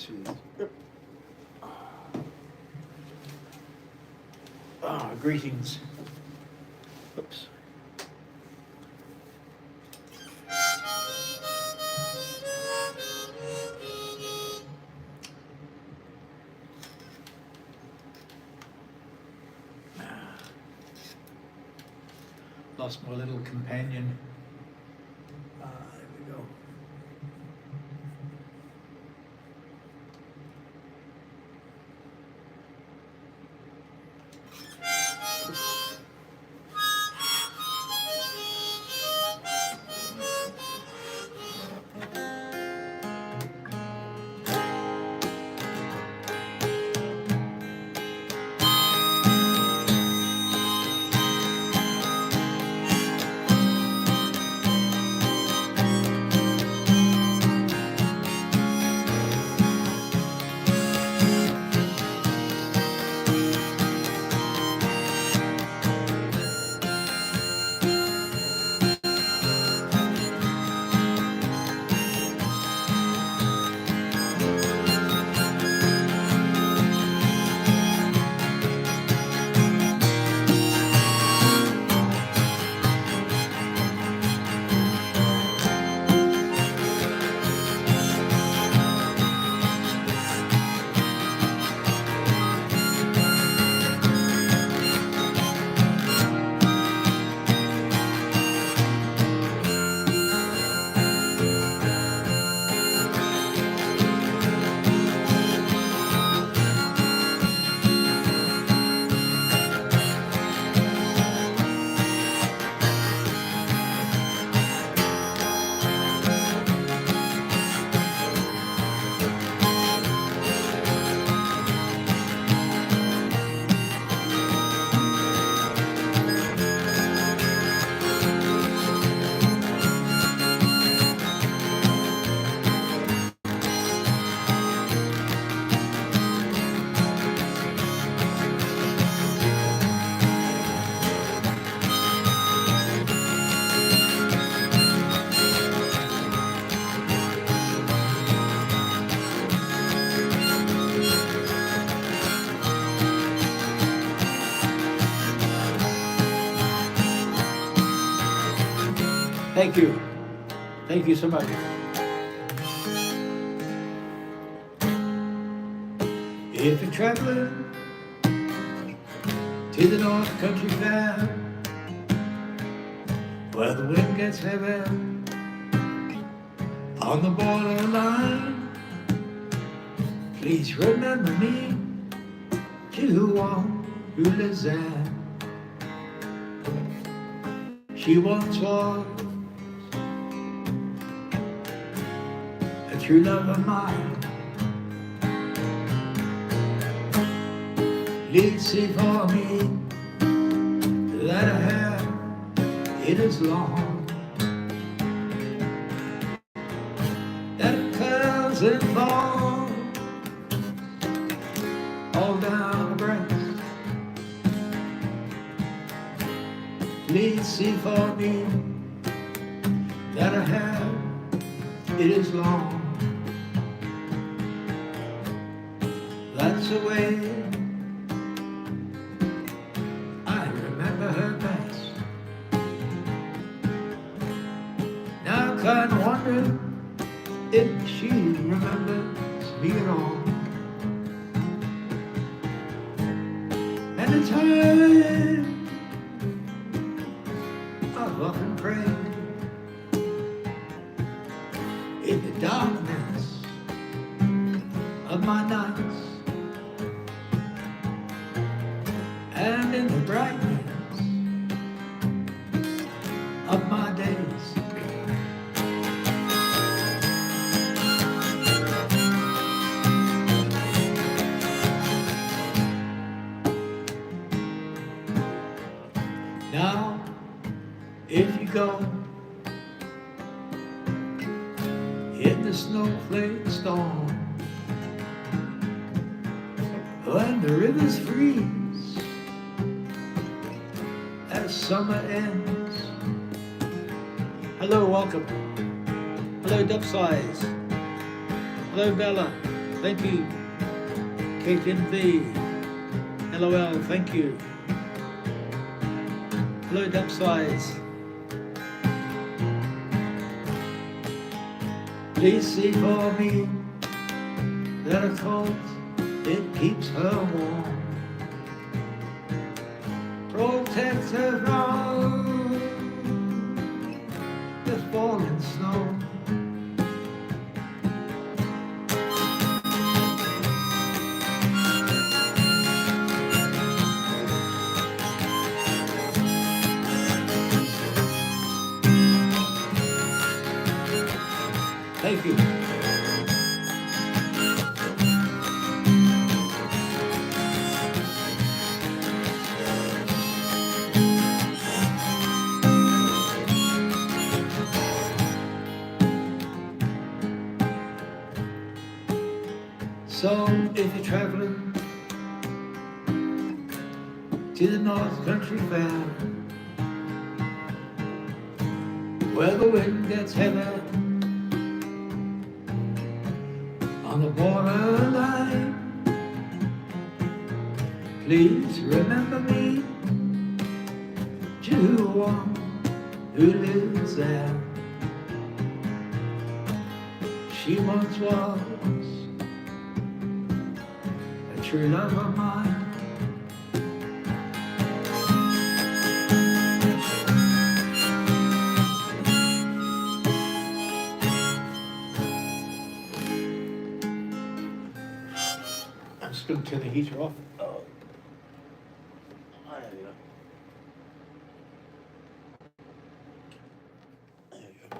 see. Yep. Greetings. Oops. Lost my little companion. There we go. Thank you. Thank you so much. If you're traveling to the North Country Fair, where the wind gets heavy on the borderline, please remember me to the one who lives there. She once was a true love of mine. Please see for me that her hair, it is long, that it curls and falls all down her breast. Please see for me that her hair, it is long. That's the way I remember her best. Now I'm kind of wondering if she remembers me at all. And it's her I've often prayed in the darkness of my nights and in the brightness of my days. Now, if you go in the snowflake storm, when the rivers freeze as summer ends. Hello, welcome. Hello, Dub Size. Hello, Bella. thank you. Caitlin V, LOL, thank you. Hello, Dubsize. Please see for me that a coat, it keeps her warm, protects her from the falling snow. Thank you. So if you're traveling to the North Country Fair, where the wind gets heavy on the borderline, please remember me to one who lives there. She once was a true love of mine. I'm just going to turn the heater off. Oh. There you go. There you go.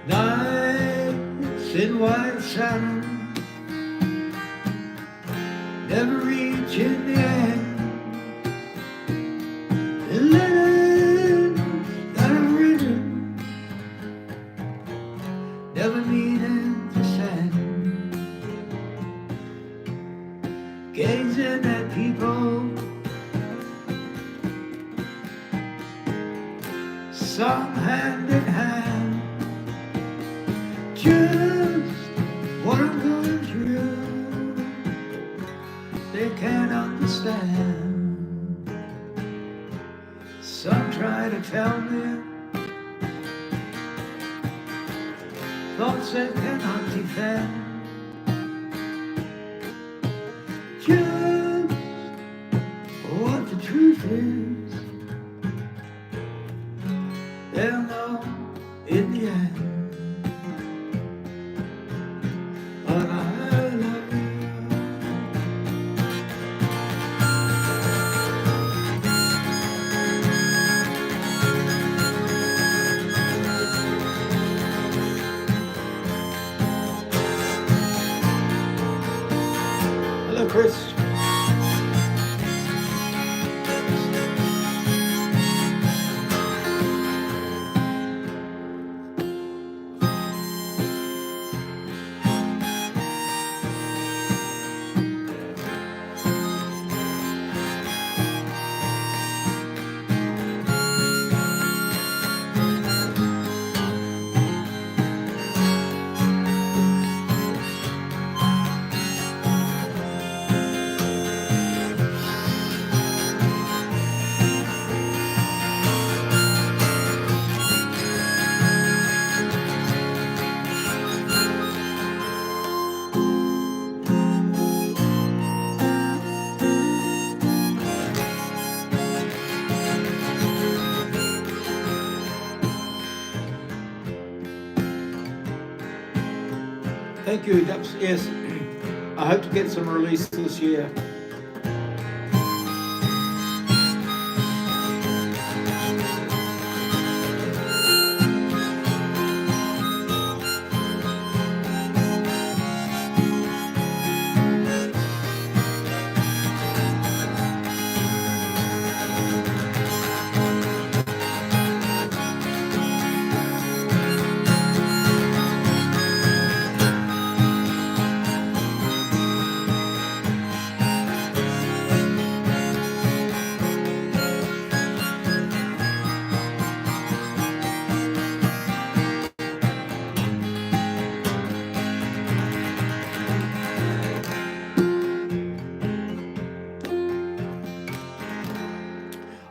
Nights in white satin, never reaching the end. The letters that I've written, never meaning to send. Gazing at people, some hand in hand. Just what I'm going through, they can't understand. Some try to tell me thoughts that cannot defend. Just what the truth is, they'll know in the end. Hello, Chris. thank you. Yes, I hope to get some release this year.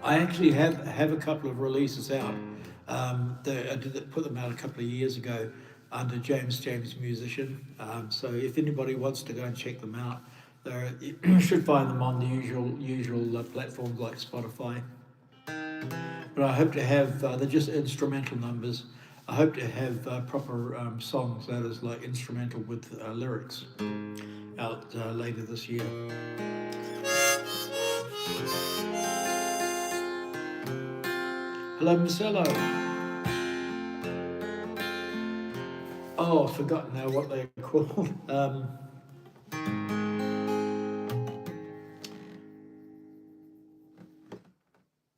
I actually have a couple of releases out. I put them out a couple of years ago under James Musician. So if anybody wants to go and check them out, you should find them on the usual platforms like Spotify. But I hope to have they're just instrumental numbers. I hope to have proper songs, that is like instrumental with lyrics, out later this year. Hello, Marcelo. Oh, I've forgotten now what they're called.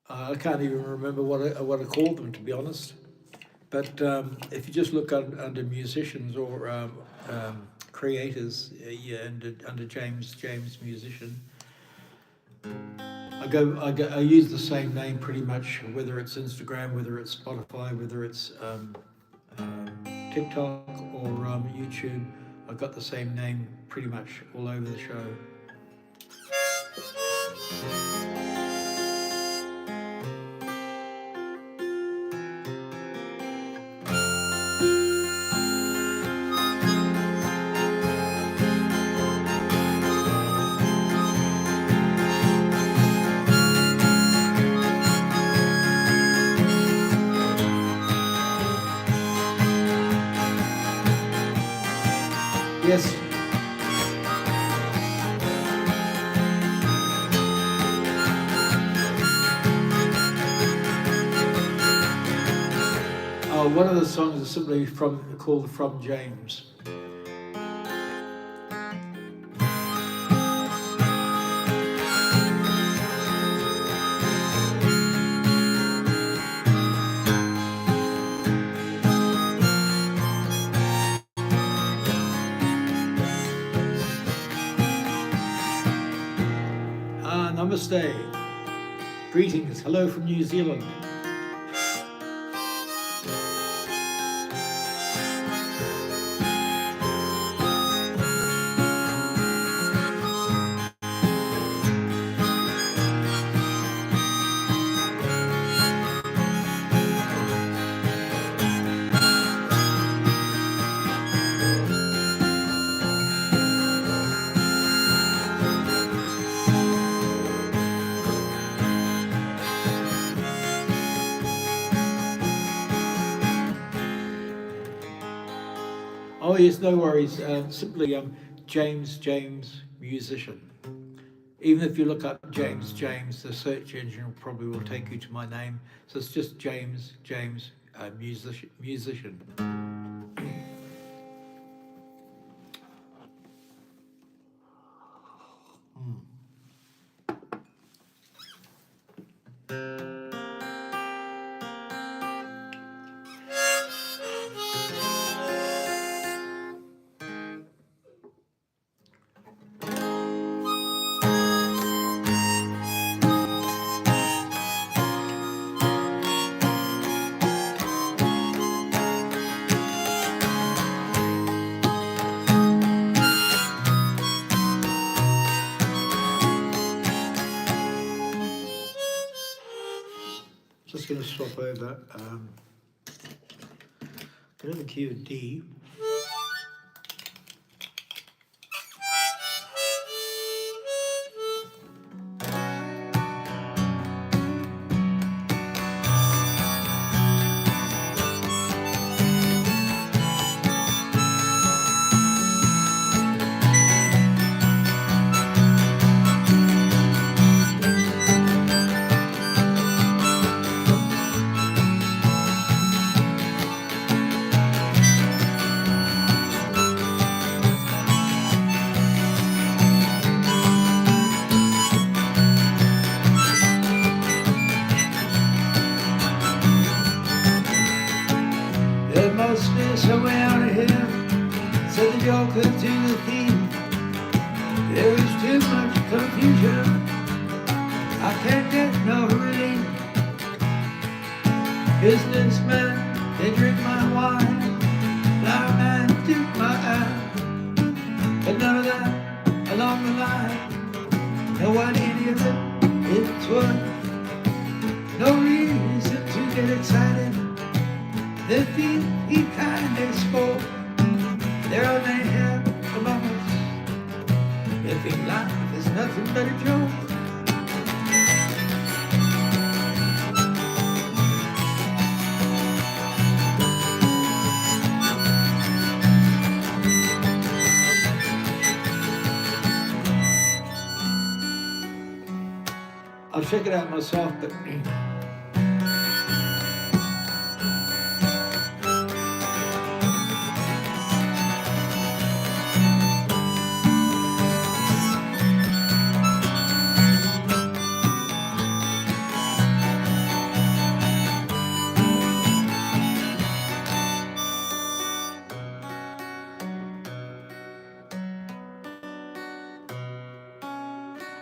I can't even remember what I called them, to be honest. But if you just look under musicians or creators, under James Musician, I use the same name pretty much, whether it's Instagram, whether it's Spotify, whether it's TikTok or YouTube. I've got the same name pretty much all over the show. Yes. One of the songs is simply called From James. Namaste. Greetings. Hello from New Zealand. Oh yes, no worries. Simply James Musician. Even if you look up James, the search engine probably will take you to my name. So it's just James Musician. Just going to swap over. Go to the key of D. There is too much confusion. I can't get no relief. Businessmen, they drink my wine. Plowman took my eye. But none of that along the line. No one any of it is worth. No reason to get excited. The thief, he kindly spoke. There are many here among us that think life is nothing but a joke. I'll check it out myself, but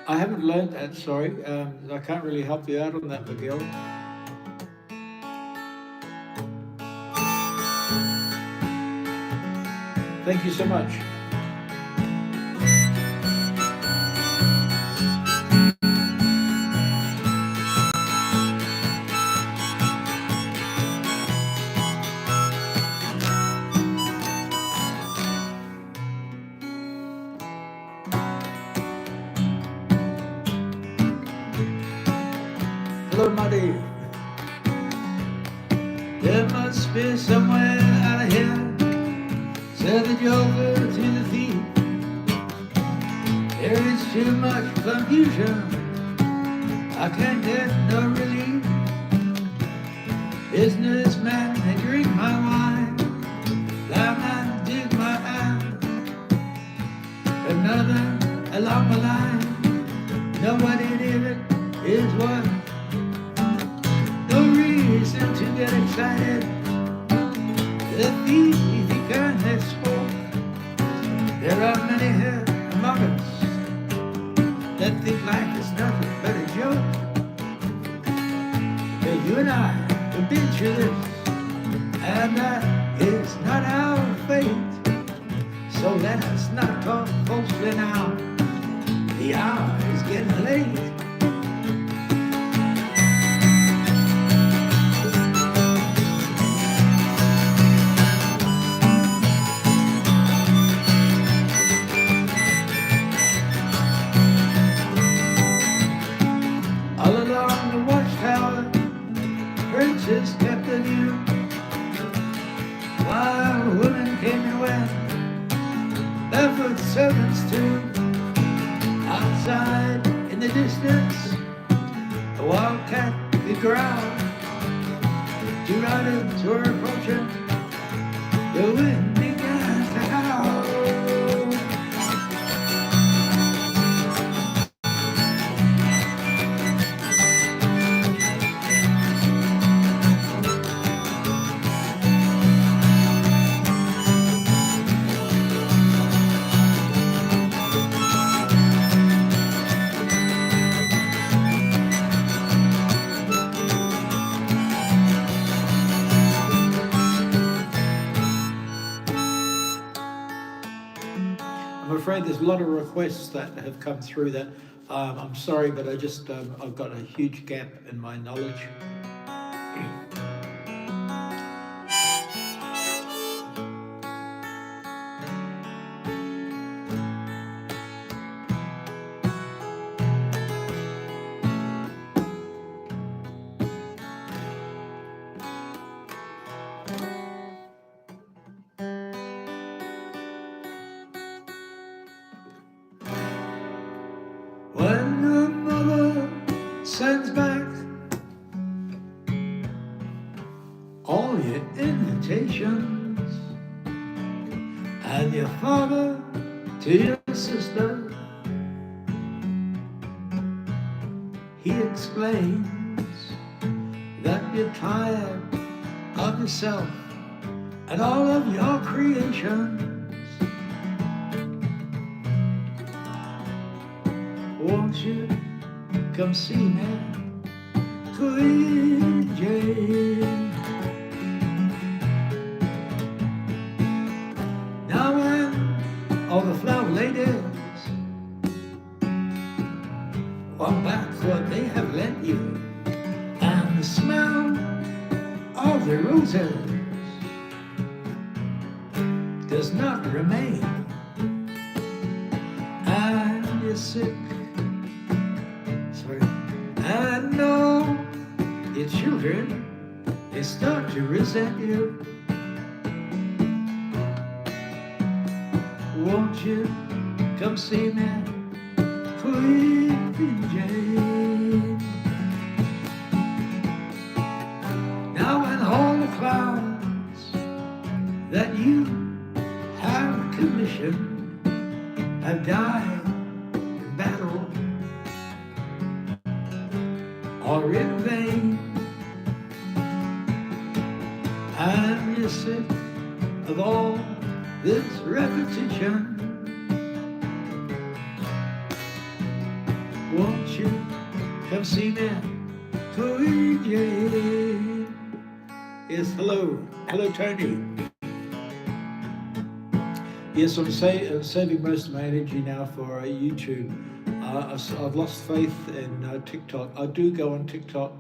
I haven't learned that, sorry. I can't really help you out on that, Miguel. Thank you so much. Hello, Muddy. There must be somewhere out of here, said the joker to the thief. There is too much confusion. I can't get no relief. Businessmen, they drink my wine. Plowman dig my eye. Another along the line. Nobody did it is what. To get excited, the thief, he kindly spoke. There are many here among us that think life is nothing but a joke. But you and I have been through this, and that is not our fate. So let us not talk falsely now. The hour is getting late. Princess kept the view, while women came and went, barefoot servants too. Outside in the distance, a wildcat could growl. Two riders were approaching, the wind began to howl. I'm afraid there's a lot of requests that have come through that. I'm sorry, but I just, I've got a huge gap in my knowledge. When the mother sends back all your invitations, and your father to your sister, he explains that you're tired of yourself and all of your creations. Won't you come see me, Queen Jane? Now when all the flower ladies want back what they have lent you, and the smell of the roses does not remain, and you're sick, sorry, and know your children, they start to resent you. Won't you come see me, Queen Jane? Now when all the clouds that you have commissioned have died in battle or in vain, and you're sick of all this repetition, won't you come see me, Queen Jane? Yes, hello Tony. Yes, I'm saving most of my energy now for YouTube. I've lost faith in TikTok. I do go on TikTok,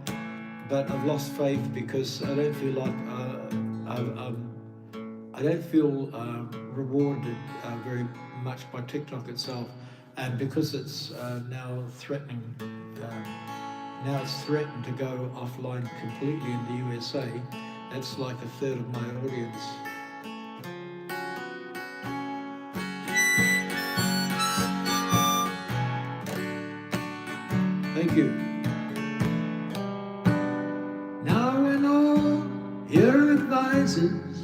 but I've lost faith because I don't feel like I don't feel rewarded very much by TikTok itself, and because it's now threatening. Now it's threatened to go offline completely in the USA. That's like a third of my audience. Thank you. Now when all your advisors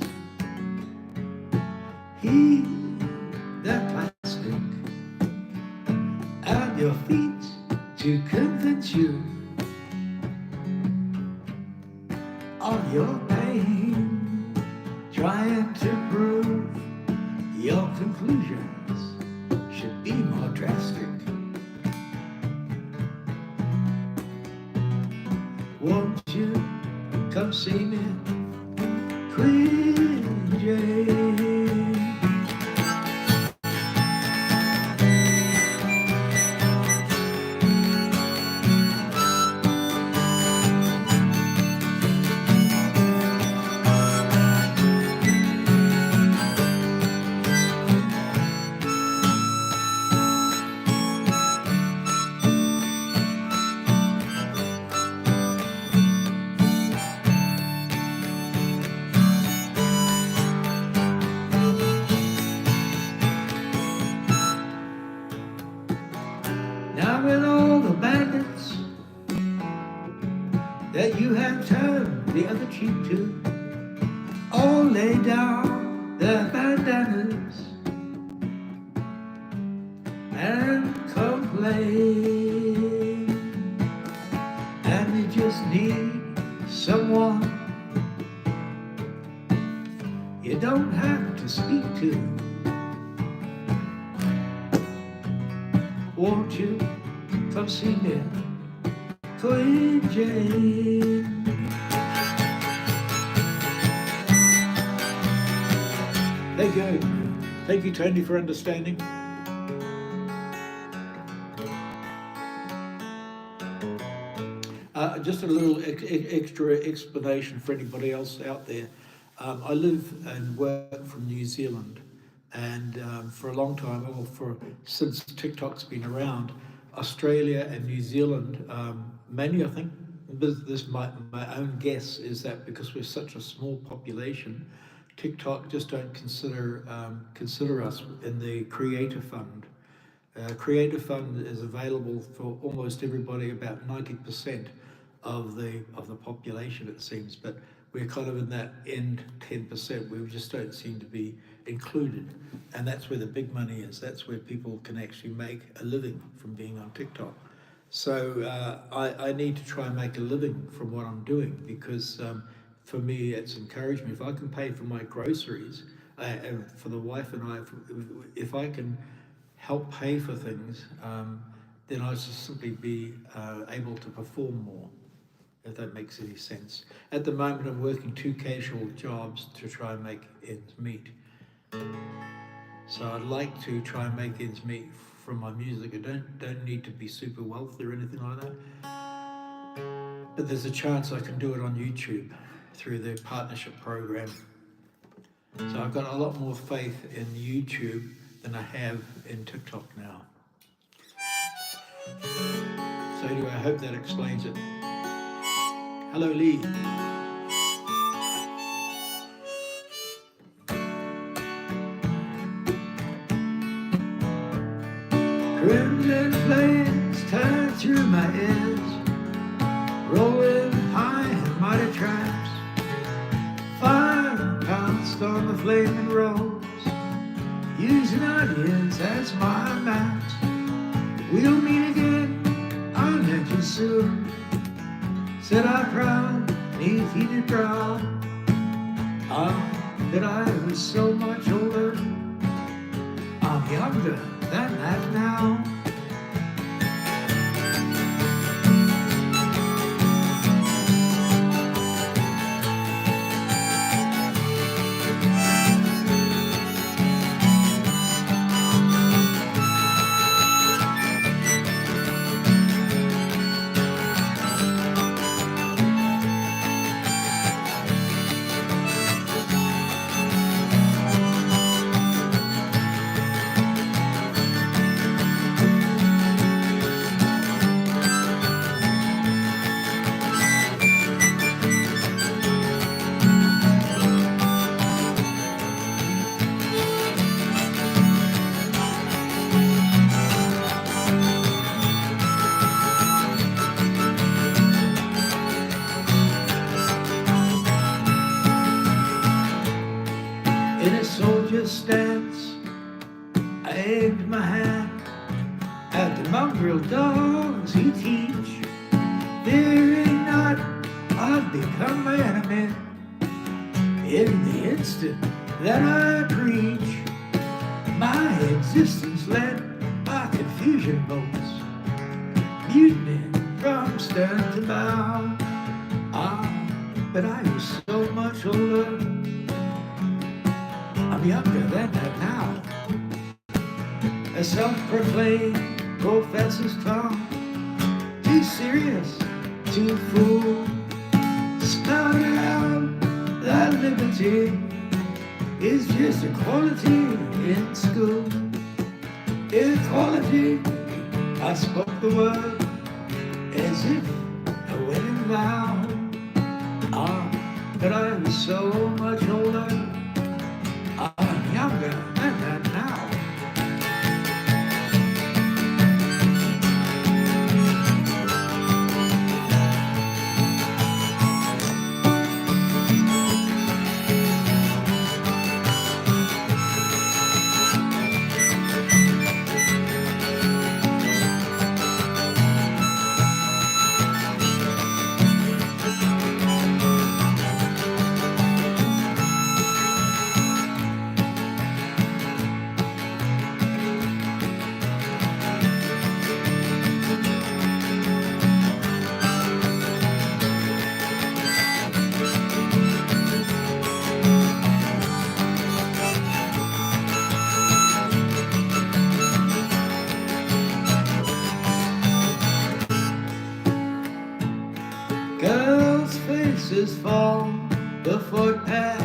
heed their plastic at your feet to convince you of your pain, trying to prove your conclusions should be more drastic. Won't you come see me, Queen Jane? Now when all the bandits that you have turned the other cheek to all lay down their bandanas and complain, and they just need someone you don't have to speak to. Won't you come see me, Queen Jane? There you go. Thank you, Tony, for understanding. Just a little extra explanation for anybody else out there. I live and work from New Zealand, and for a long time, since TikTok's been around, Australia and New Zealand, mainly I think, my own guess is that because we're such a small population, TikTok just don't consider us in the Creator Fund. Creator Fund is available for almost everybody, about 90% of the population, it seems, but we're kind of in that end 10%. We just don't seem to be included, and that's where the big money is. That's where people can actually make a living from being on TikTok. So I need to try and make a living from what I'm doing, because for me it's encouraged me. If I can pay for my groceries, and for the wife and I, if I can help pay for things, then I'll just simply be able to perform more, if that makes any sense. At the moment, I'm working 2 casual jobs to try and make ends meet. So I'd like to try and make ends meet from my music. I don't need to be super wealthy or anything like that. But there's a chance I can do it on YouTube through the partnership program. So I've got a lot more faith in YouTube than I have in TikTok now. So anyway, I hope that explains it. Hello, Lee. Crimson flames turn through my ears, rolling high in mighty traps. Fire pounced on the flaming rose, using ideas as my maps. We'll meet again, I'll let you soon, said I proud, neath heated brow. Ah, that I was so much older, I'm younger than that now. In a soldier's stance, I aimed my hand at the mongrel dogs he teach, fearing not I'd become my enemy in the instant that I preach. My existence led by confusion boats, mutiny from stern to bow. Ah, but I was so much older, I'm younger than that now. A self-proclaimed professor's tongue, too serious, too full, spouting out that liberty is just equality in school. Equality, I spoke the word as if a wedding vow. Ah, but I was so much older, I'm younger than that now. Girls' faces fall the footpath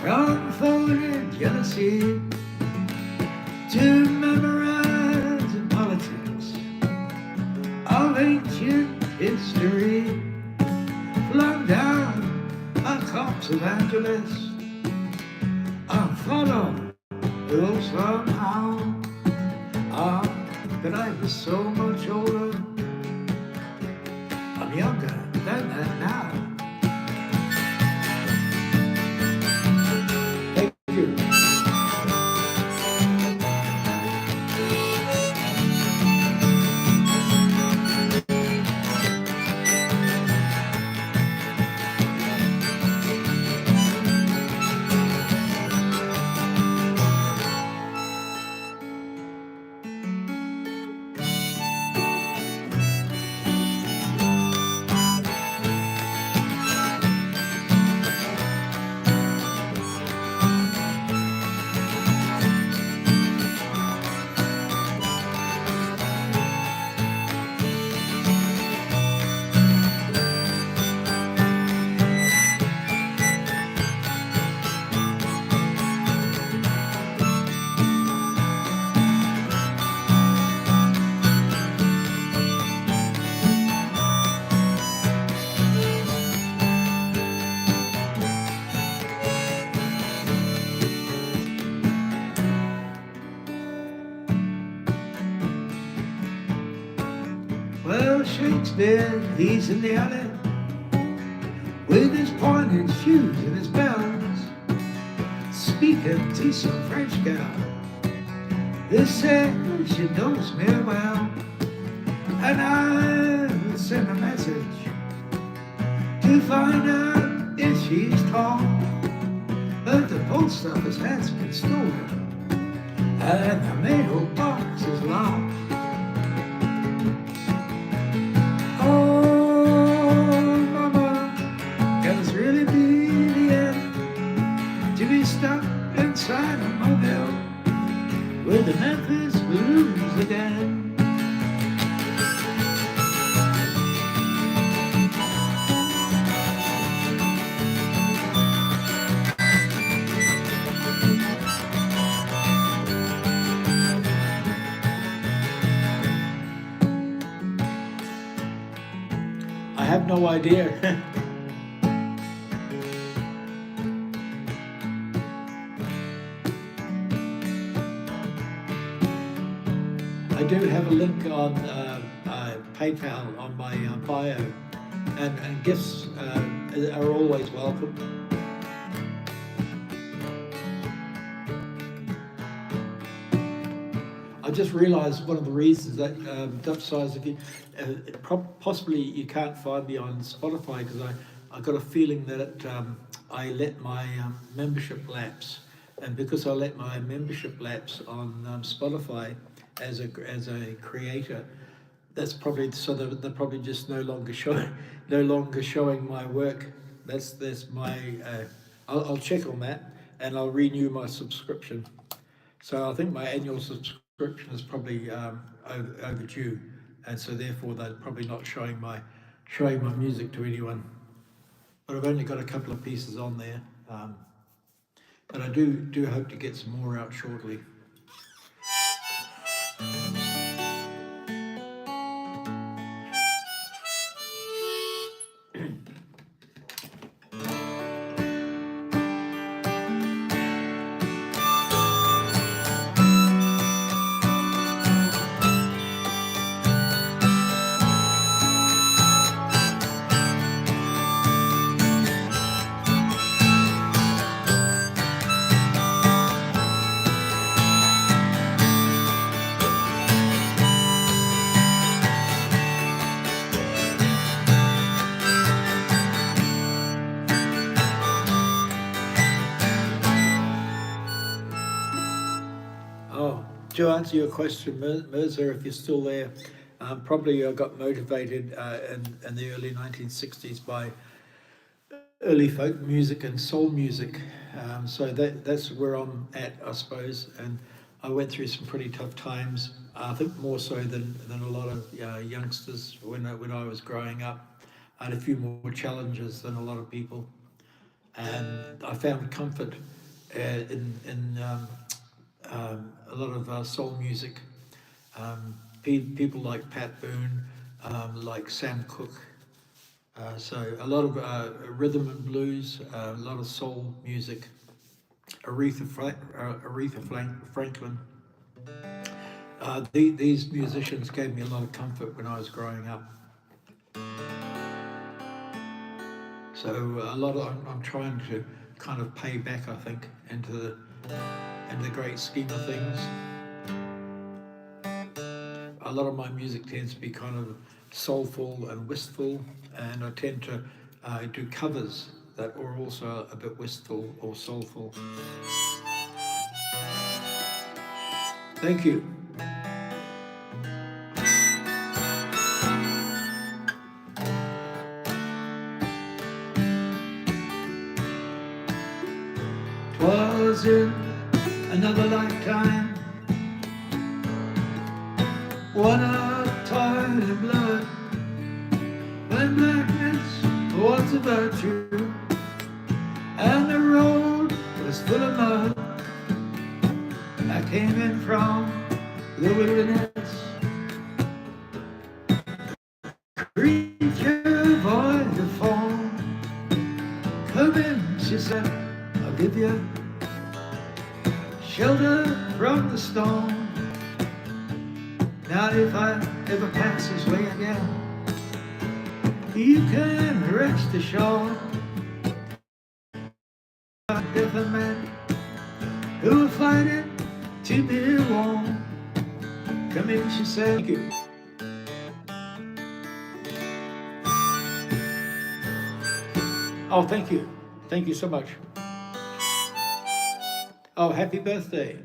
from folded jealousy to memorize in politics of ancient history, flung down by cops evangelists. I follow though somehow, but I was so much older, I'm younger than that now. Thank you. Well, Shakespeare, he's in the alley with his pointed shoes and his bells, speaking to some French girl. This said she knows me well, and I will send a message to find out if she's tall. But the post office has been stolen, and the mailbox is locked. Oh, mama, can this really be the end? To be stuck inside a mobile with the Memphis Blues again. I have no idea. I do have a link on PayPal on my bio, and gifts are always welcome. I just realised one of the reasons that Dutch Size, if you possibly you can't find me on Spotify, because I got a feeling that I let my membership lapse, and because I let my membership lapse on Spotify as a creator, that's probably so they're probably just no longer showing my work. That's my I'll check on that, and I'll renew my subscription. So I think my annual subscription is probably overdue, and so therefore they're probably not showing my music to anyone. But I've only got a couple of pieces on there, but I do hope to get some more out shortly. To answer your question, Mirza, if you're still there, probably I got motivated in the early 1960s by early folk music and soul music. So that's where I'm at, I suppose. And I went through some pretty tough times. I think more so than a lot of youngsters when I was growing up. I had a few more challenges than a lot of people, and I found comfort in a lot of soul music. People like Pat Boone, like Sam Cooke. So a lot of rhythm and blues, a lot of soul music. Aretha Franklin. These musicians gave me a lot of comfort when I was growing up. So I'm trying to kind of pay back, I think, into the great scheme of things. A lot of my music tends to be kind of soulful and wistful, and I tend to do covers that are also a bit wistful or soulful. Thank you. Was in another lifetime, one of toil and blood, when blackness was a virtue and the road was full of mud. I came in from the wilderness, creature void of form. Come in, she said, I'll give you shelter from the storm. Now if I ever pass this way again, You can rest assured of the men who are fighting to be warm. Come in, she said. Thank you. Oh, thank you. Thank you so much. Oh, happy birthday.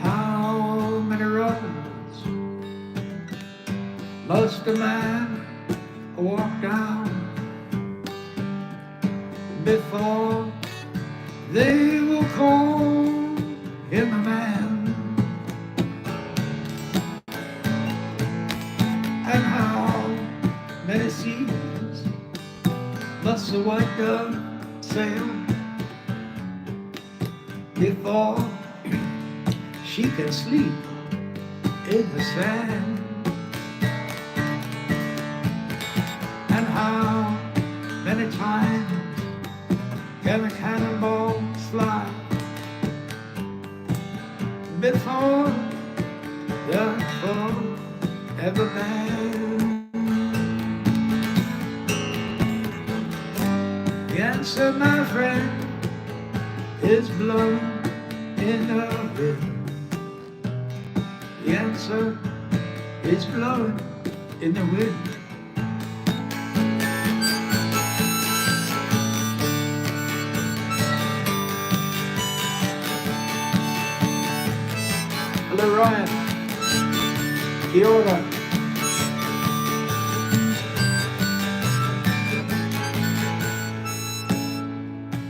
How many roads must a man walk down before they will call him a man? And how many seas must the white dove sail before she can sleep in the sand? And how many times can a cannonball fly before the forever band? The answer, my friend, is blowing in the wind. The answer is blowing in the wind. Hello, Ryan. Kia ora.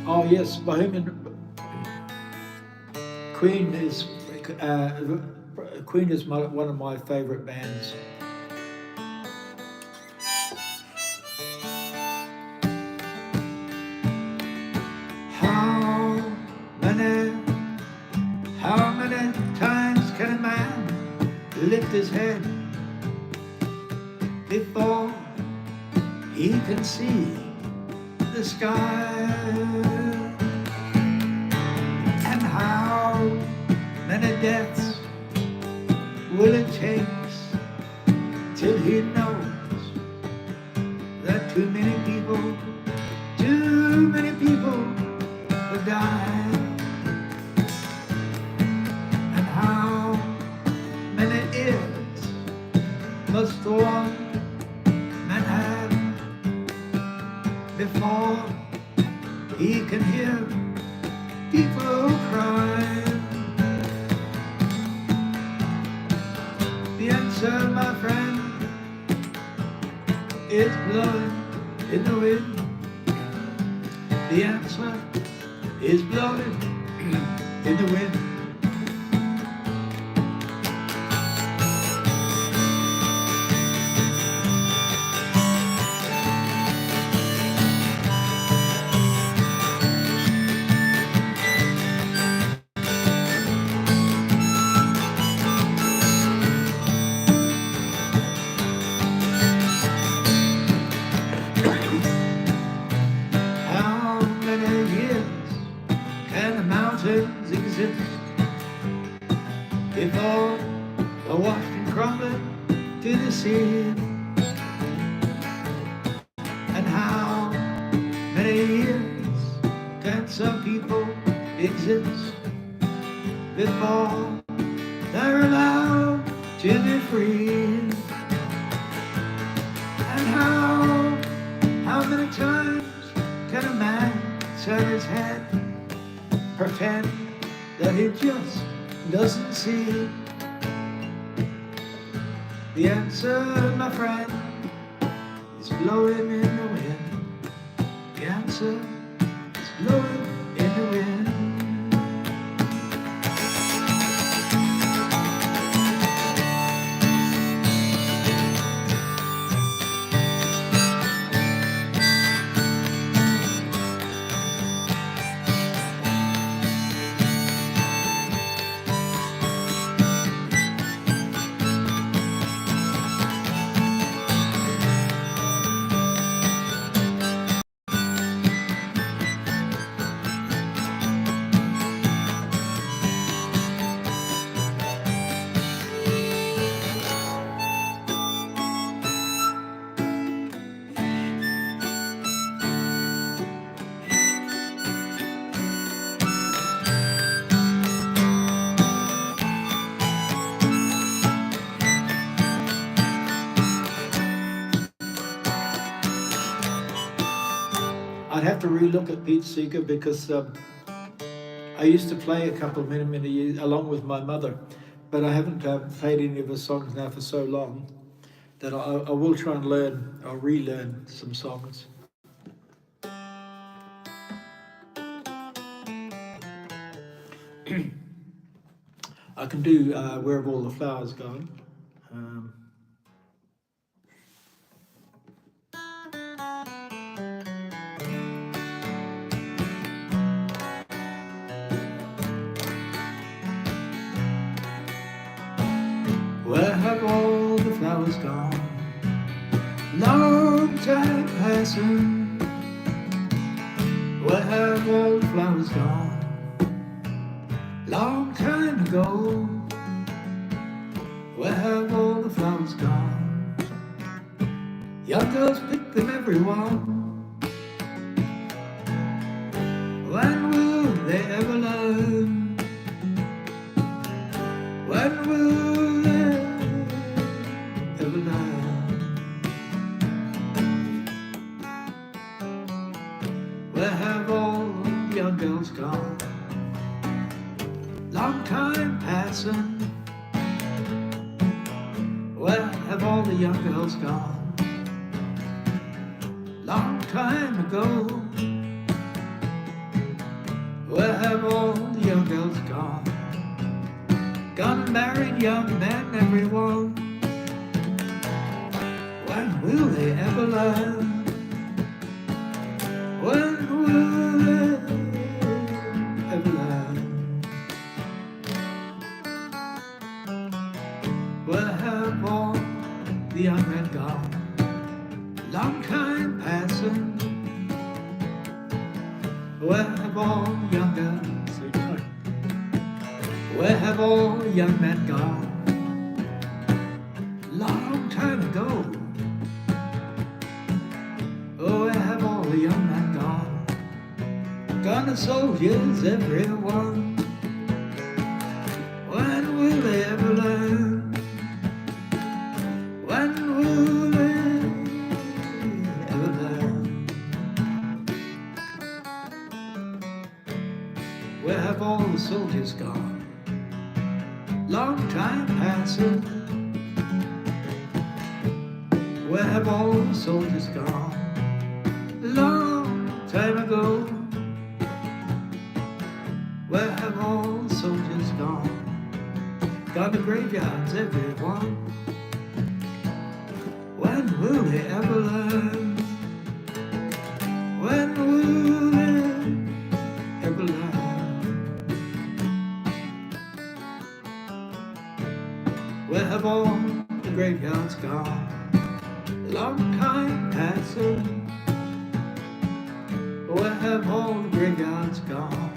Oh yes, Bohemian Queen is one of my favorite bands. How many times can a man lift his head before he can see the sky? And how many deaths will it take till he knows that too many people have died? And how many ears must one man have before he can hear people cry? The answer, my friend, is blowing in the wind. The answer is blowing in the wind. Exist before the washed and crumbling to the sea? And how people exist before they're allowed to be free. And how many times can a man turn his head, pretend that he just doesn't see? The answer, my friend, is blowing in the wind. The answer is blowing in the wind. I'd have to relook at Pete Seeger because I used to play a couple of many years along with my mother, but I haven't played any of his songs now for so long that I will try and learn or relearn some songs. I can do Where Have All the Flowers Gone? Where have all the flowers gone? Long time passing. Where have all the flowers gone? Long time ago. Where have all the flowers gone? Young girls pick them everyone. When will they ever learn? When will they ever learn? Where have all the young girls gone? Long time passing. Where have all the young girls gone? Long time ago. Where have all the young girls gone? Gone and married young men, everyone. When will they ever learn? When will they ever learn? Where have all the young men gone? Long time passing. Where have all the young girls? Where have all the young men gone? Long time ago. Oh, where have all the young men gone? Gone to soldiers, everyone. When will they ever learn? When will they ever learn? Where have all the soldiers gone? Long time passing. Where have all the soldiers gone? Long time ago. Where have all the soldiers gone? Gone to graveyards, everyone. When will they ever learn? When will they ever learn? Where have all the graveyards gone? Long time passing. Where have all the graveyards gone?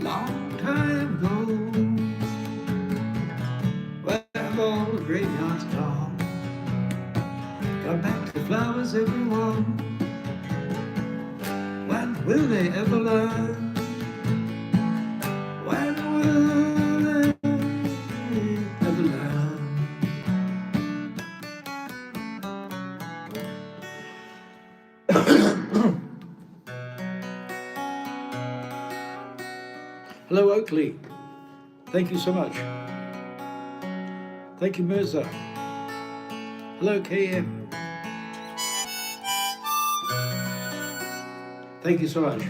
Long time ago. Where have all the graveyards gone? Come back to the flowers, everyone. When Will they ever learn? When will they ever learn? Hello, Oakley. Thank you so much. Thank you, Mirza. Hello, KM. Thank you so much.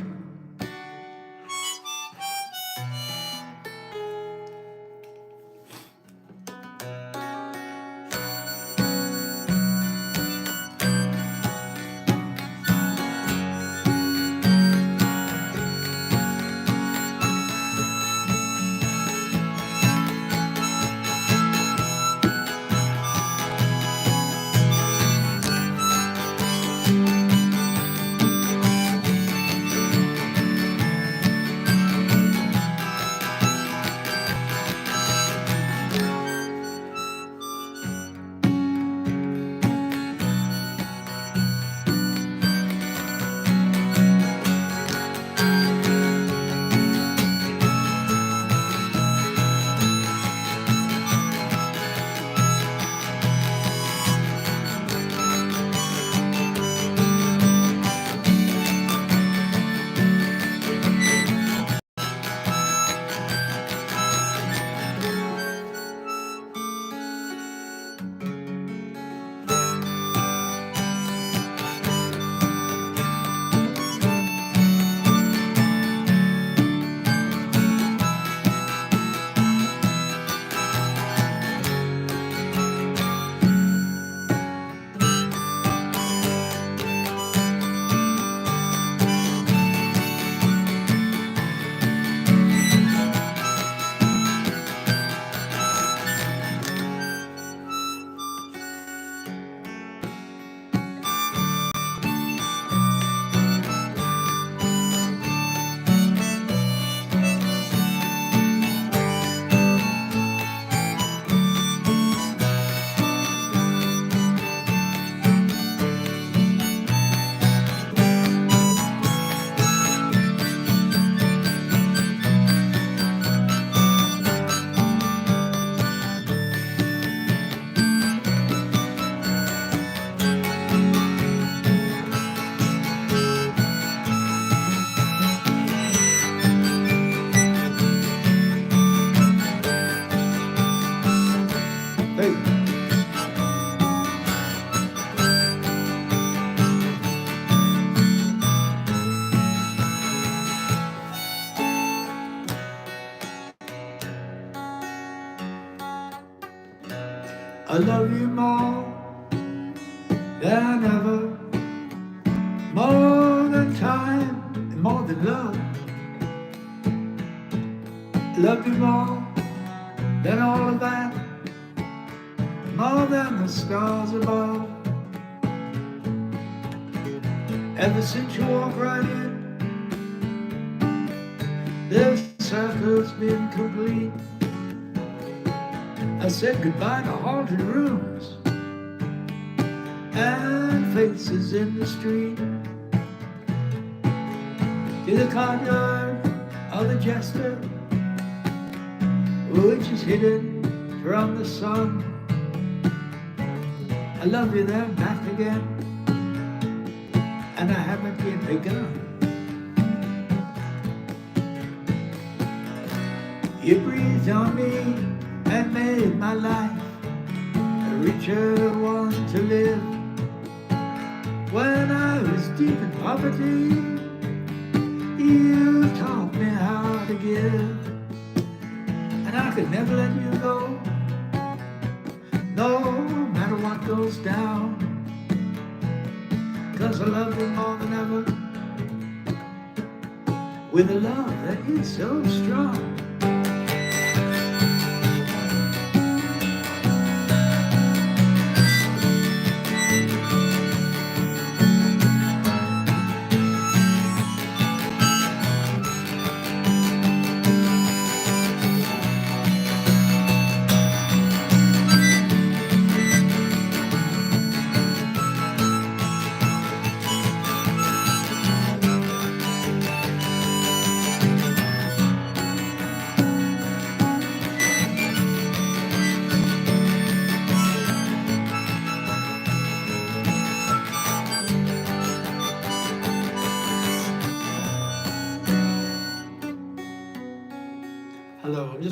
I love you more than ever, more than time and more than love. Love you more than all of that, more than the stars above. Ever since you walked right in, this circle's been complete. I said goodbye to haunted rooms and faces in the street, to the courtyard of the jester, which is hidden from the sun. I love you there, back again, and I haven't yet begun. You breathed on me and made my life a richer one to live. When I was deep in poverty, you taught me how to give, and I could never let you go, no matter what goes down, 'cause I love you more than ever, with a love that is so strong.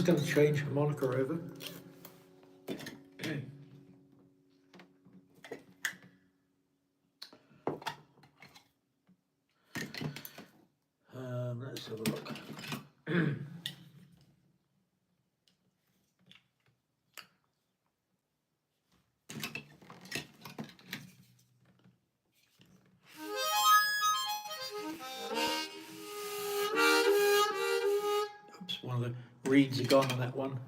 going to change harmonica over. Let's have a look. Oops, one of the reeds are gone on that one.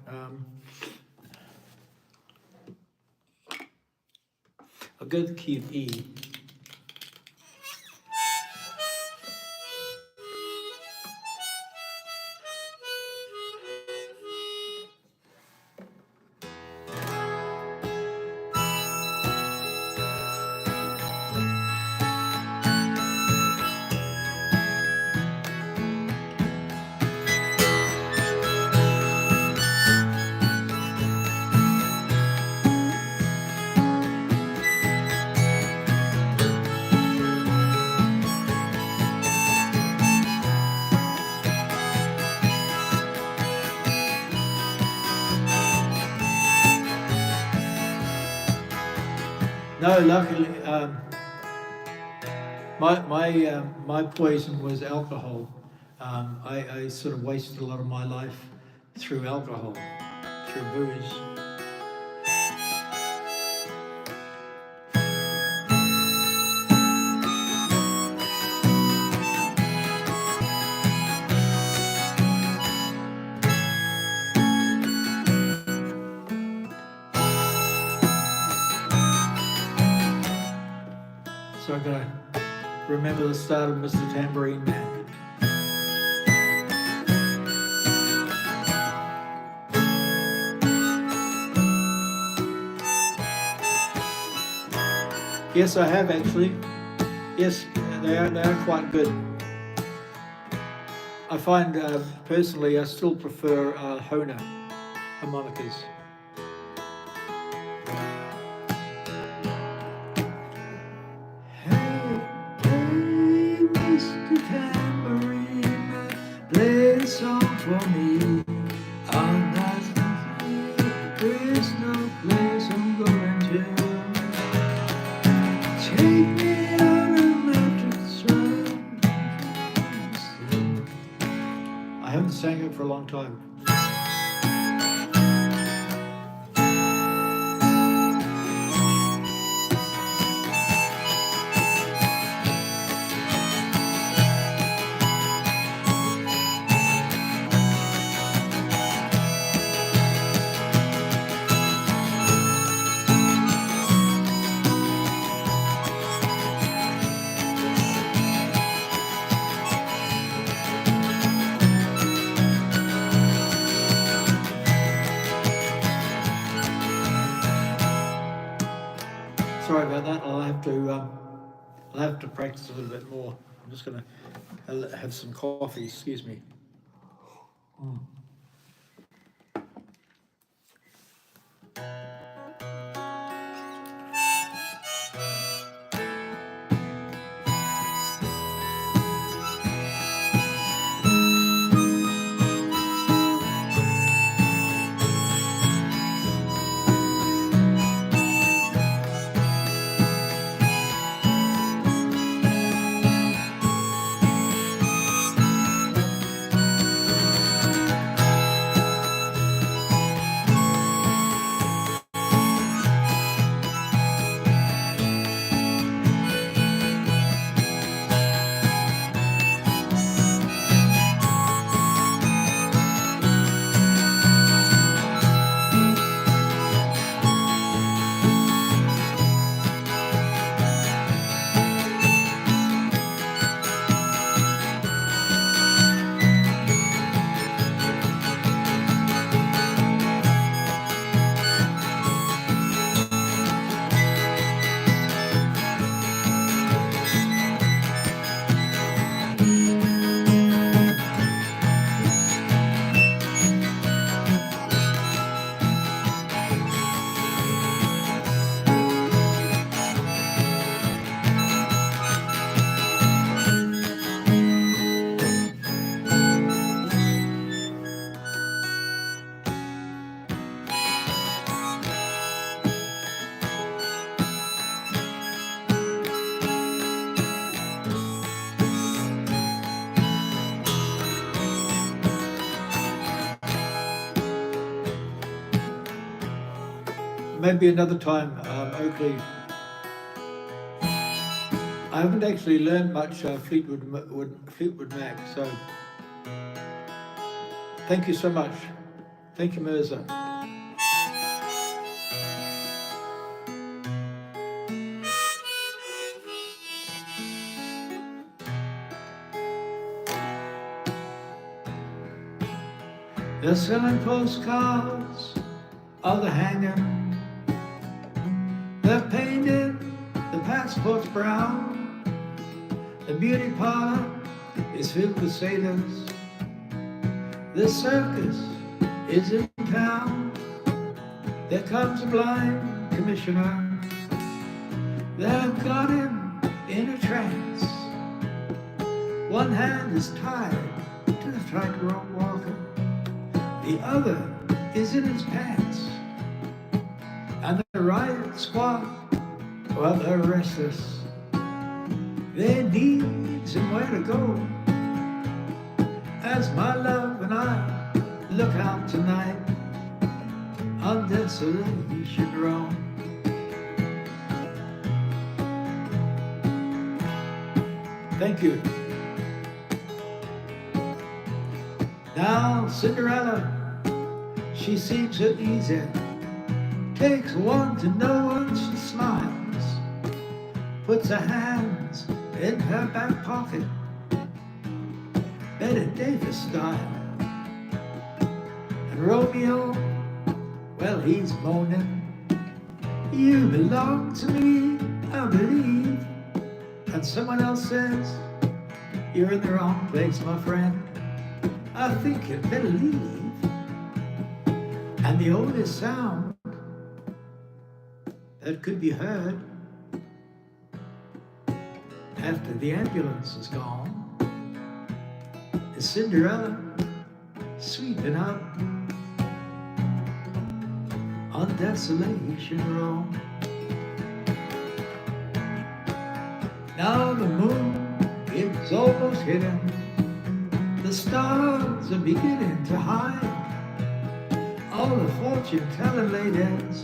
I'll go to the key of E. No, luckily, my poison was alcohol. I sort of wasted a lot of my life through alcohol, through booze. So I'm gonna remember the start of Mr. Tambourine Man. Yes, I have actually. Yes, they are quite good. I find personally I still prefer Hohner harmonicas. Play a song for me. On that there's no place I'm going to. Take me on a magic run. I haven't sang it for a long time. Sorry about that. I'll have to practice a little bit more. I'm just gonna have some coffee. Excuse me. maybe another time, Oakley. I haven't actually learned much Fleetwood Mac, so thank you so much. Thank you, Mirza. They're selling postcards of the hanging. They're painted the passports brown. The beauty parlor is filled with sailors. The circus is in town. There comes a blind commissioner. They've got him in a trance. One hand is tied to the tightrope walker. The other is in his pants. And the riot squad, well, they're restless. They need somewhere to go. As my love and I look out tonight on Desolation Row. Thank you. Now Cinderella, she seems so easy. Takes one to know one, she smiles. Puts her hands in her back pocket, Betty Davis style. And Romeo, well, he's moaning. You belong to me, I believe. And someone else says, you're in the wrong place, my friend. I think you'd better leave. And the oldest sound that could be heard after the ambulance is gone is Cinderella sweeping up on Desolation Row. Now the moon is almost hidden. The stars are beginning to hide. All the fortune-telling ladies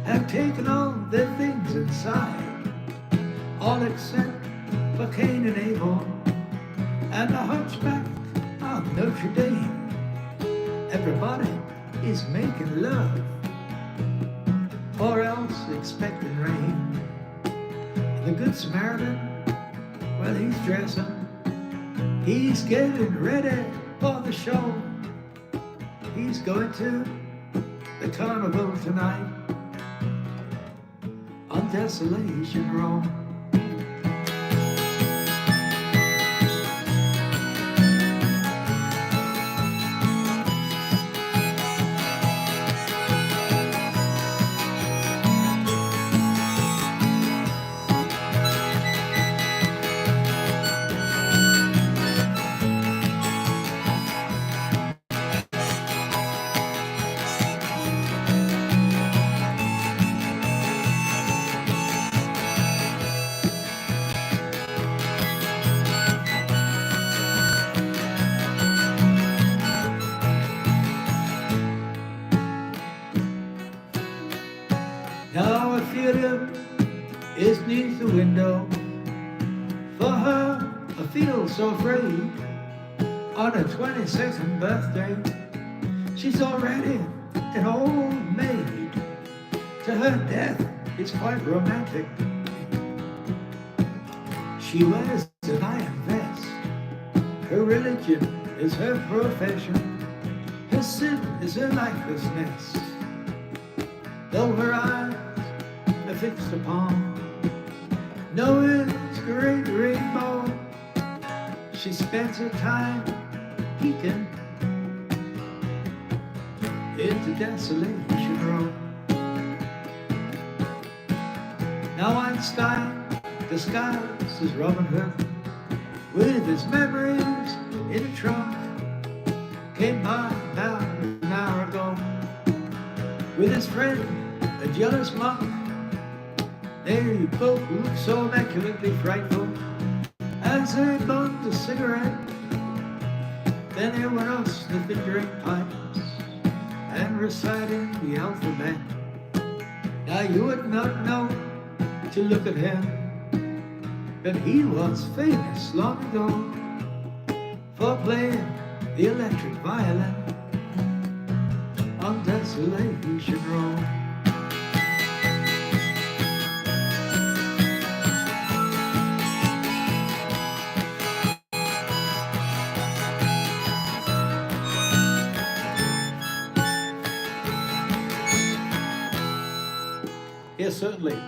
have taken all their things inside, all except for Cain and Abel and the hunchback of Notre Dame. Everybody is making love, or else expecting rain. And the Good Samaritan, well, he's dressing. He's getting ready for the show. He's going to the carnival tonight on Desolation Row. Now a theater is neath the window. For her, I feel so afraid. On her 22nd birthday, she's already an old maid. To her, death is quite romantic. She wears an iron vest. Her religion is her profession. Her sin is her lifelessness. Though her eyes are fixed upon Noah's great rainbow, she spends her time peeking into Desolation Row. Now Einstein, disguised as Robin Hood, with his memories in a trunk, came by about an hour ago with his friend, a jealous monk. They both looked so immaculately frightful as they bummed a cigarette. Then they went off sniffing drink pipes and reciting the alphabet. Now you would not know to look at him, but he was famous long ago for playing the electric violin on Desolation Road. Yes, certainly.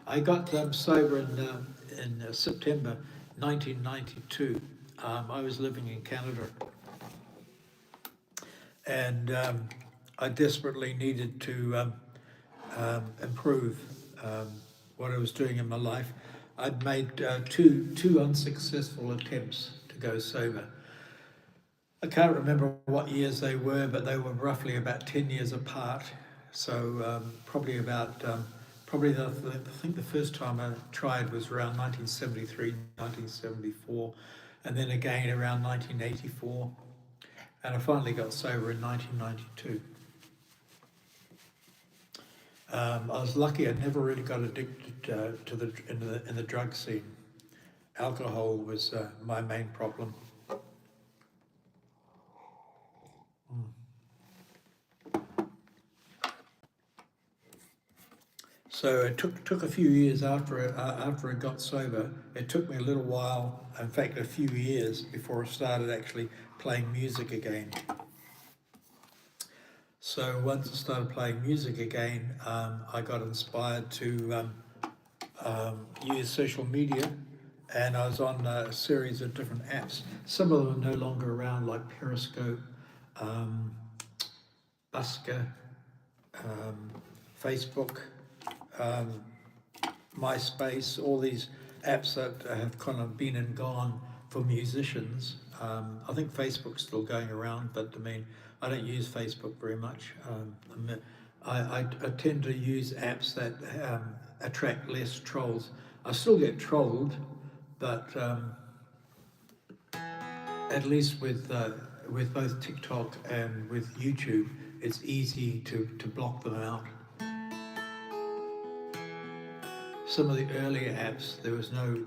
I got sober in September 1992. I was living in Canada, and I desperately needed to improve what I was doing in my life. I'd made two unsuccessful attempts to go sober. I can't remember what years they were, but they were roughly about 10 years apart. So probably about, I think the first time I tried was around 1973, 1974, and then again around 1984. And I finally got sober in 1992. I was lucky. I never really got addicted in the drug scene. Alcohol was my main problem. So it took a few years after I got sober. It took me a little while, in fact, a few years before I started actually playing music again. So once I started playing music again, I got inspired to use social media, and I was on a series of different apps. Some of them are no longer around, like Periscope, Busker, Facebook, MySpace, all these apps that have kind of been and gone for musicians. I think Facebook's still going around, but I mean, I don't use Facebook very much. I tend to use apps that attract less trolls. I still get trolled, but at least with both TikTok and with YouTube, it's easy to block them out. Some of the earlier apps, there's no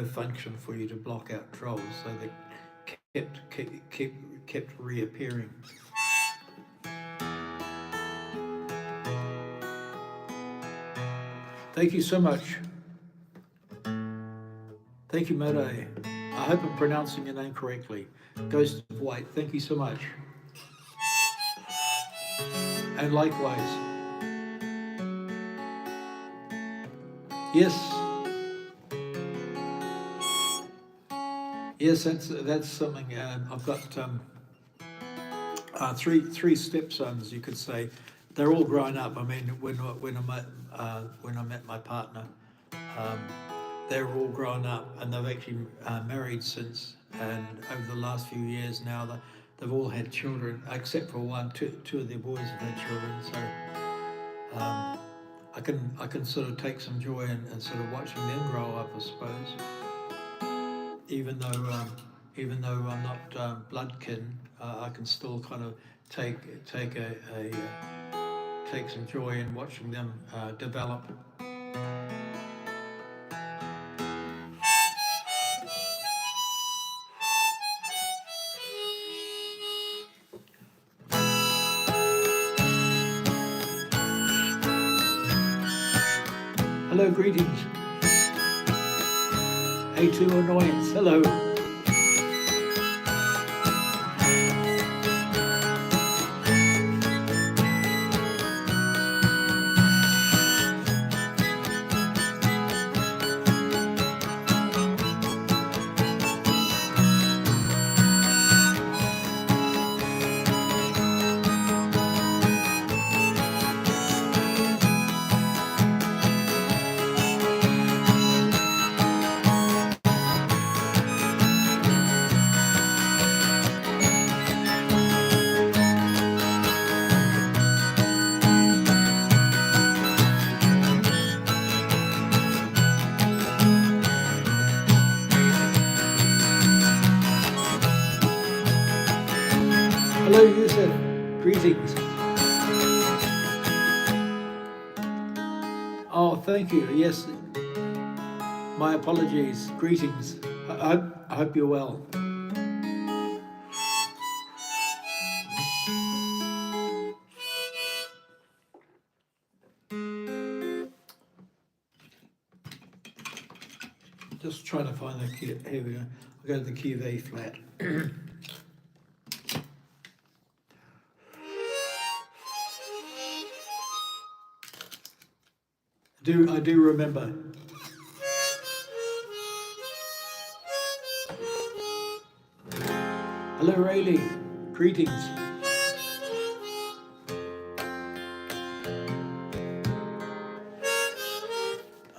function for you to block out trolls, so they kept reappearing. Thank you so much. Thank you, Mode. I hope I'm pronouncing your name correctly. Ghost of White, thank you so much. And likewise. Yes. Yes, that's something. I've got three stepsons, you could say. They're all grown up. I mean, when I met my partner, they're all grown up, and they've actually married since. And over the last few years now, they've all had children, except for one. Two of their boys have had children. So I can sort of take some joy in sort of watching them grow up, I suppose. Even though I'm not blood kin, I can still kind of take some joy in watching them develop. Hello, greetings. A2 Annoyance, hello. Hello, Yusuf. Greetings. thank you. Yes, my apologies. Greetings. I hope you're well. Just trying to find the key. Here we go. I'll go to the key of A flat. I do remember. Hello, Rayleigh. Greetings.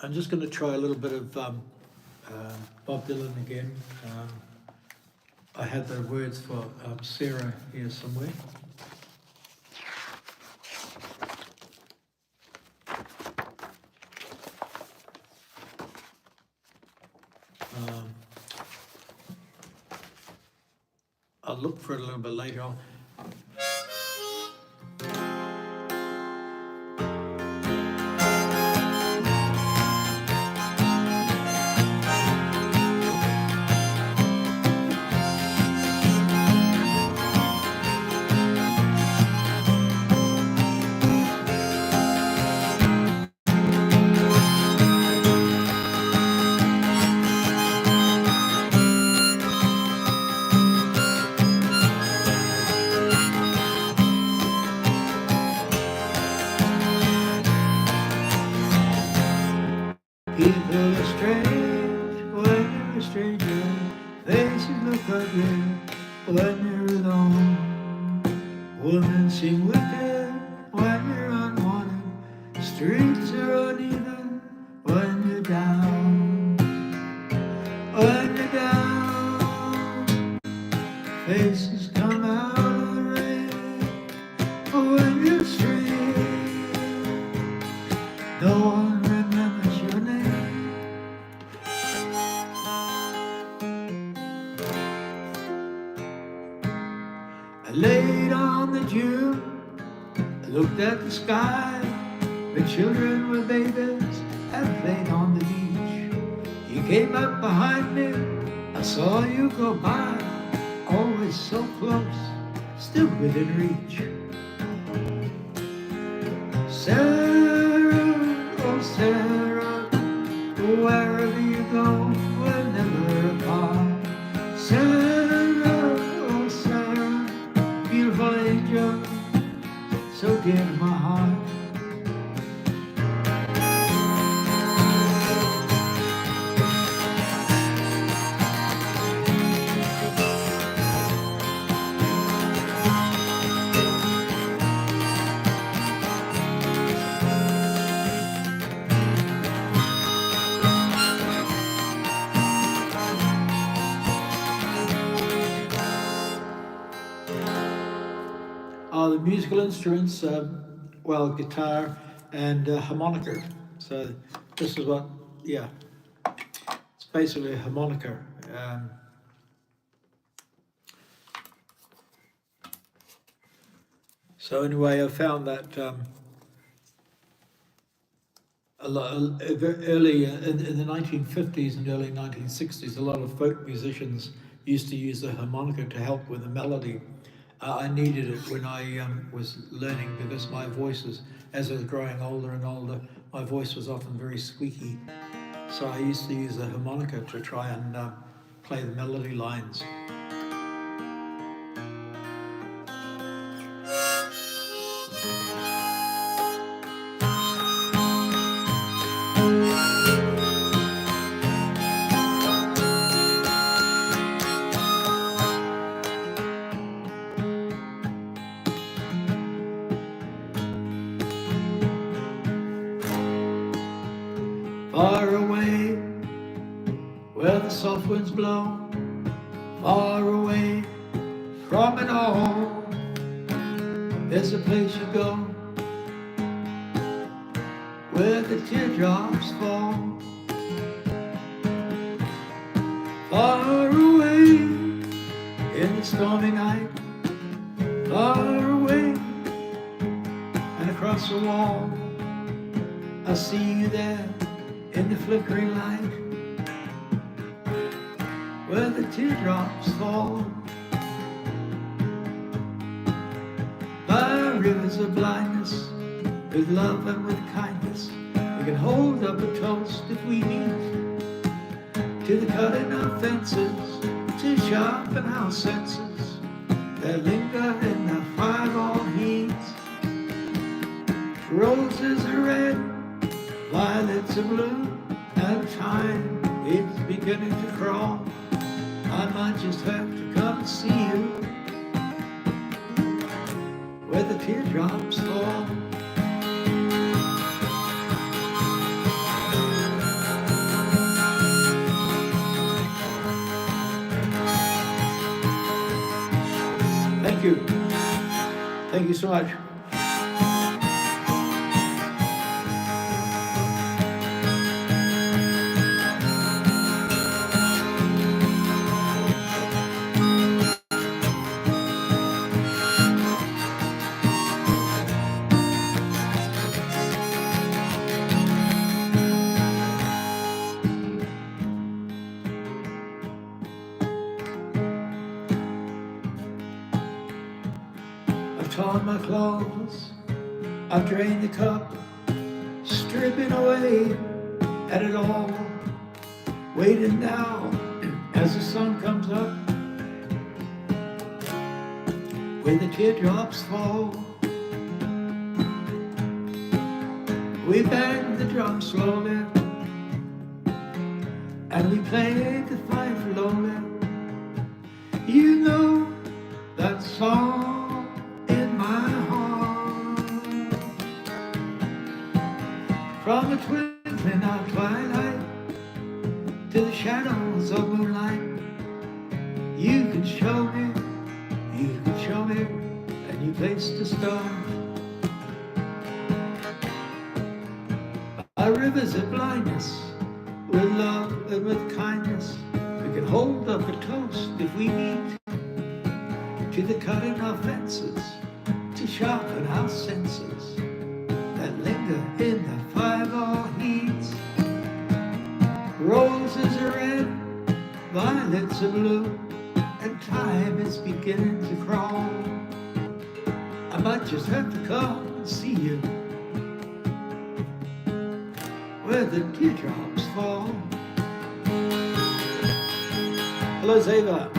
I'm just going to try a little bit of Bob Dylan again. I had the words for Sarah here somewhere. I'll look for it a little bit later on. People are strange when you're a stranger. Faces look ugly when you're alone. Women seem wicked when you're unwanted. Streets are uneven when you're down. When you're down, faces come out of the rain. When you're strange, no one remembers your name. I laid on the dune, I looked at the sky. The children were babies and played on the beach. You came up behind me, I saw you go by. Always so close, still within reach. Sarah, oh Sarah, wherever you go, we're never apart. Sarah, oh Sarah, beautiful angel, so dear to my heart. The musical instruments, well, guitar and harmonica. So this is what, yeah, it's basically a harmonica. So anyway, I found that a lot early in the 1950s and early 1960s, a lot of folk musicians used to use the harmonica to help with the melody. I needed it when I was learning because my voice was, as I was growing older and older, my voice was often very squeaky. So I used to use the harmonica to try and play the melody lines. Far away, where the soft winds blow, far away from it all, there's a place you go, where the teardrops fall. Far away in the stormy night, far away and across the wall, I see you there in the flickering light, where the teardrops fall. By rivers of blindness, with love and with kindness, we can hold up a toast if we meet, to the cutting of fences, to sharpen our senses that linger in the fireball heat. Roses are red, violets are blue, and time is beginning to crawl. I might just have to come and see you where the teardrops fall. Thank you. Thank you so much. I've torn my clothes, I've drained the cup, stripping away at it all, waiting now as the sun comes up, where the teardrops fall. We bang the drum slowly, and we play the fife lowly. You know that song in my heart. From the twinkling of twilight to the shadows of moonlight, you can show me a new place to start. By rivers of blindness, with love and with kindness, we can hold up a toast if we meet, to the cutting of fences, to sharpen our senses that linger in the fireball heat. Roses are red, violets are blue, and time is beginning to crawl. I might just have to come and see you where the teardrops fall. Hello, Zeva.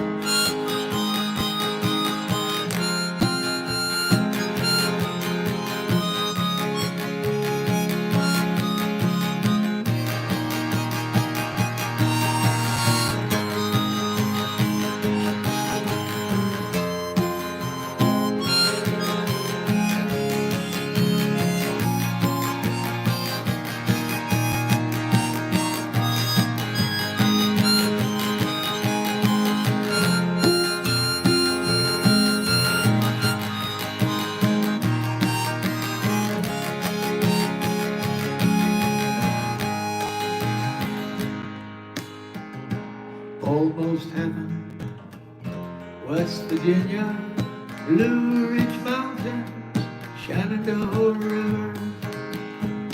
Almost heaven, West Virginia, Blue Ridge Mountains, Shenandoah River.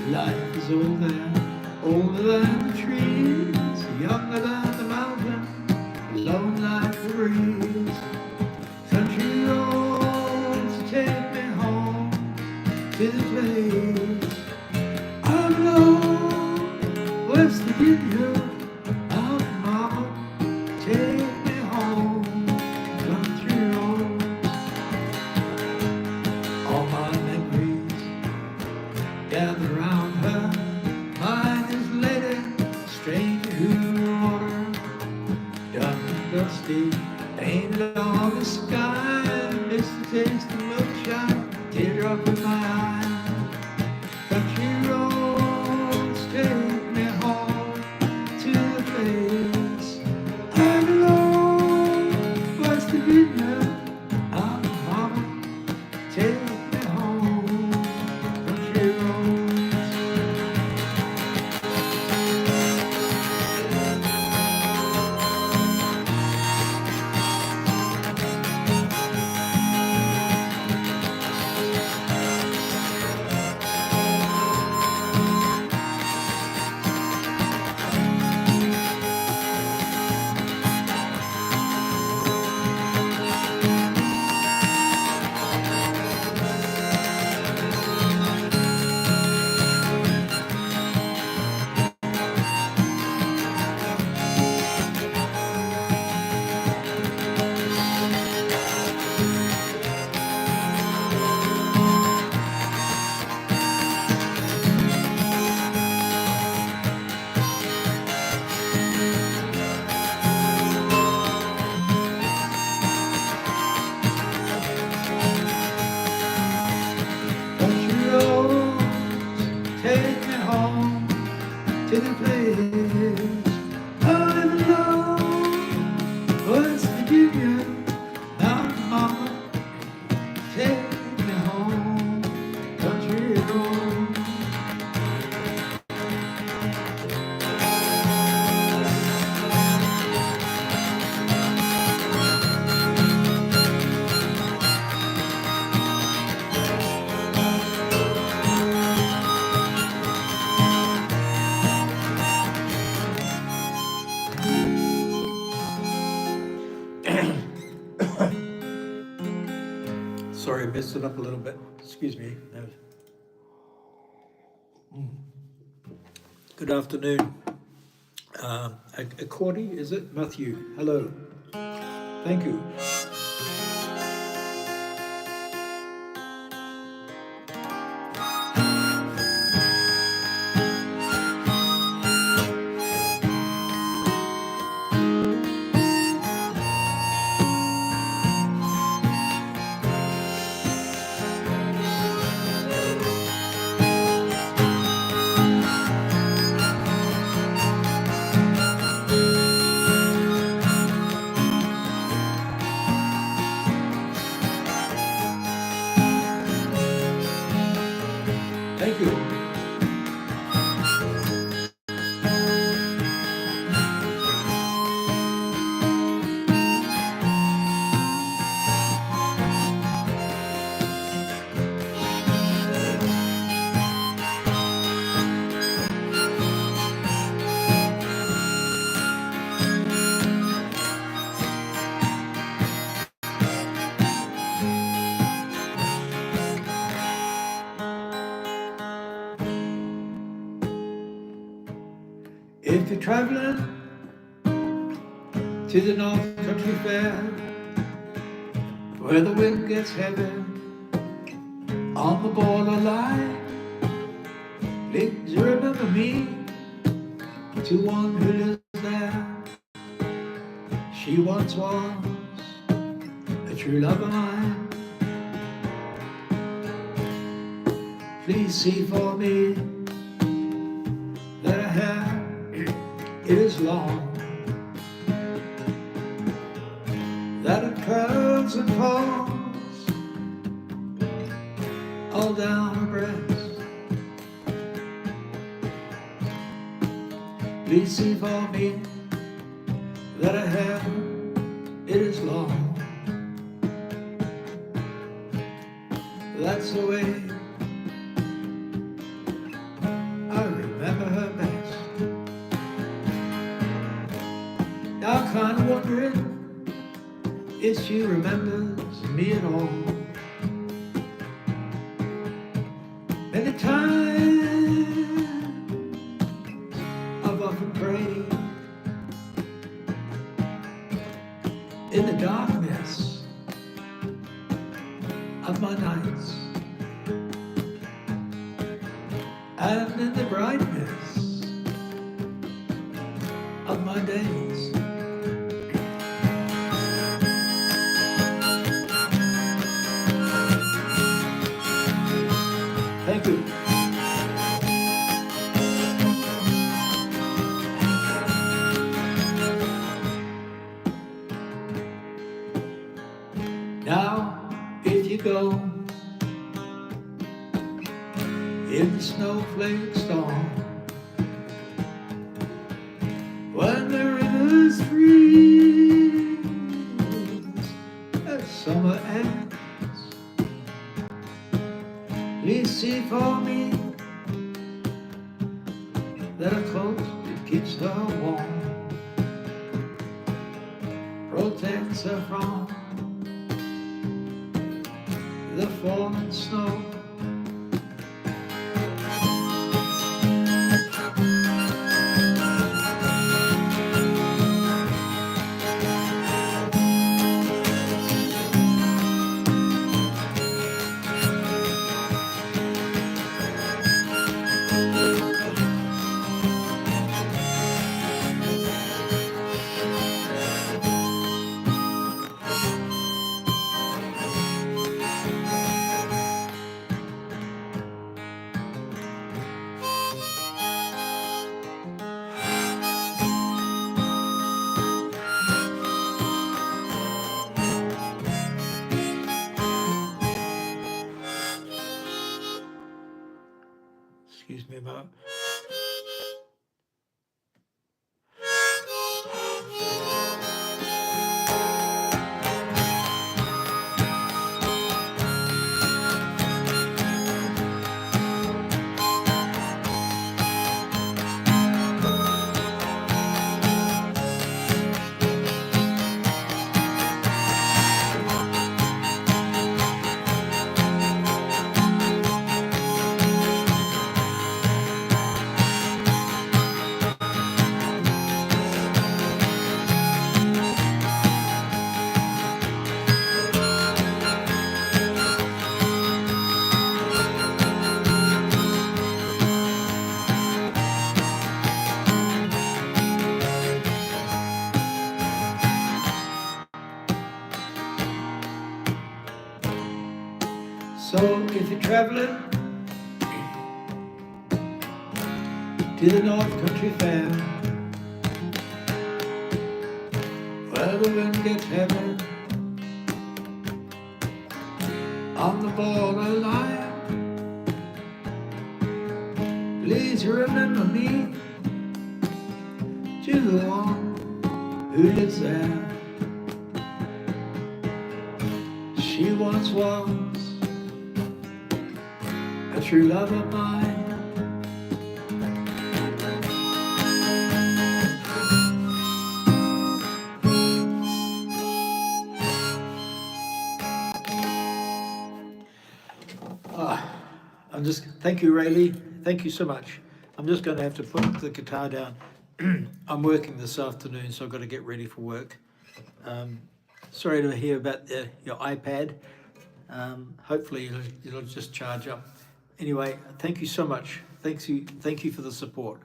Life is older than the trees, younger than the mountain, blown like a breeze. Country roads take me home to the place I belong, West Virginia. Take me home, country roads. All my memories gather round her. Mine is lady, stranger who water, dark and dusty, painted on the sky. Miss the taste of moonshine, teardrop in my eye. Country roads take me home to the place I belong, West Virginia. Mama, take me home, country roads. take me home to the place I belong. West Virginia, Mountain Mama, take me home, country road. Sorry, I messed it up a little bit. Excuse me. Good afternoon. Accordi, is it? Matthew, hello. Thank you. Thank you. If you're traveling to the North Country Fair, where the wind gets heavy on the borderline, please remember me to one who lives there. She once was a true love of mine. Please see for me that her hair is long, that it curls and falls all down her breast. Please see for me that her hair it is long. That's the way I remember her best. I'm kind of wondering if she remembers me at all. Many times I've often prayed in the darkness of my nights and in the brightness of my days. Thank you. Now, if you go in the snowflake storm, when the rivers freeze as summer ends, please see for me that a coat that keeps her warm, protects her from the falling snow. Excuse me a moment. So if you're traveling to the North Country Fair, where the wind gets heavy on the borderline, please remember me to the one who lives there. She once was a true love of mine. Thank you, Rayleigh. Thank you so much. I'm just going to have to put the guitar down. I'm working this afternoon, so I've got to get ready for work. Sorry to hear about your iPad. Hopefully it'll just charge up. Anyway, thank you so much. Thank you for the support.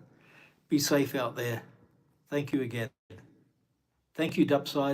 Be safe out there. Thank you again. Thank you, Dupside.